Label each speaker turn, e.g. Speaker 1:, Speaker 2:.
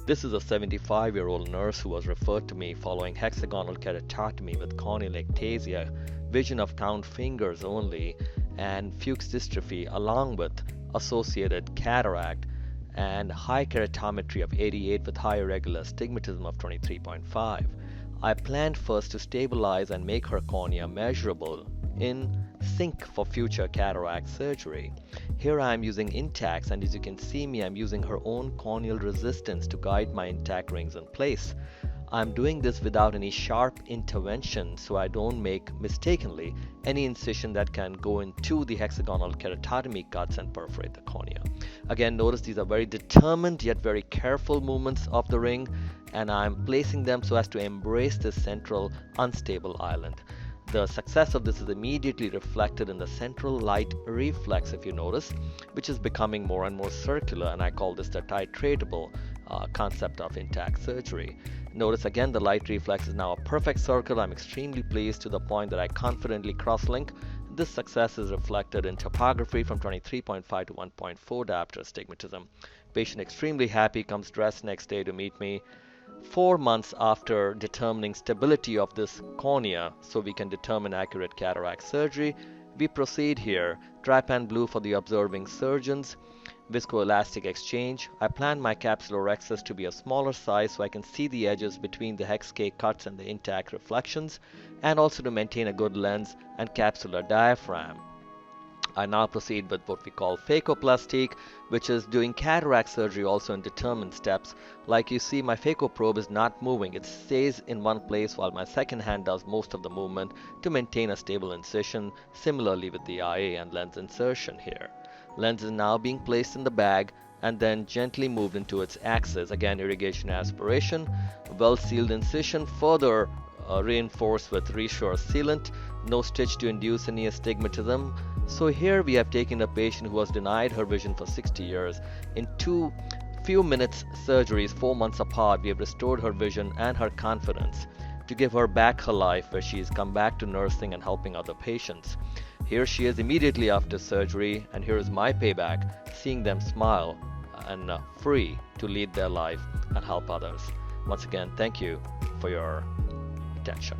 Speaker 1: This is a 75-year-old nurse who was referred to me following hexagonal keratotomy with corneal ectasia, vision of count fingers only, and Fuchs dystrophy, along with associated cataract and high keratometry of 88 with high irregular astigmatism of 23.5. I planned first to stabilize and make her cornea measurable in sync for future cataract surgery. Here I am using Intacs, and as you can see me, I'm using her own corneal resistance to guide my intact rings in place. I'm doing this without any sharp intervention, so I don't make mistakenly any incision that can go into the hexagonal keratotomy cuts and perforate the cornea. Again, notice these are very determined yet very careful movements of the ring, and I'm placing them so as to embrace this central unstable island. The success of this is immediately reflected in the central light reflex, if you notice, which is becoming more and more circular, and I call this the titratable concept of intact surgery. Notice again the light reflex is now a perfect circle. I'm extremely pleased to the point that I confidently cross-link. This success is reflected in topography from 23.5 to 1.4 diopter astigmatism. Patient extremely happy, comes dressed next day to meet me. 4 months after determining stability of this cornea so we can determine accurate cataract surgery, we proceed here. Trypan blue for the observing surgeons. Viscoelastic exchange. I plan my capsular rhexis to be a smaller size so I can see the edges between the hex K cuts and the intact reflections, and also to maintain a good lens and capsular diaphragm. I now proceed with what we call Phaco-plastique, which is doing cataract surgery also in determined steps. Like you see, my phaco probe is not moving. It stays in one place while my second hand does most of the movement to maintain a stable incision, similarly with the IA and lens insertion here. Lens is now being placed in the bag and then gently moved into its axis. Again, irrigation aspiration, well-sealed incision, further reinforced with ReStor sealant, no stitch to induce any astigmatism. So here we have taken a patient who was denied her vision for 60 years. In few minutes surgeries 4 months apart, we have restored her vision and her confidence to give her back her life, where she has come back to nursing and helping other patients. Here she is immediately after surgery, and here is my payback, seeing them smile and free to lead their life and help others. Once again, thank you for your attention.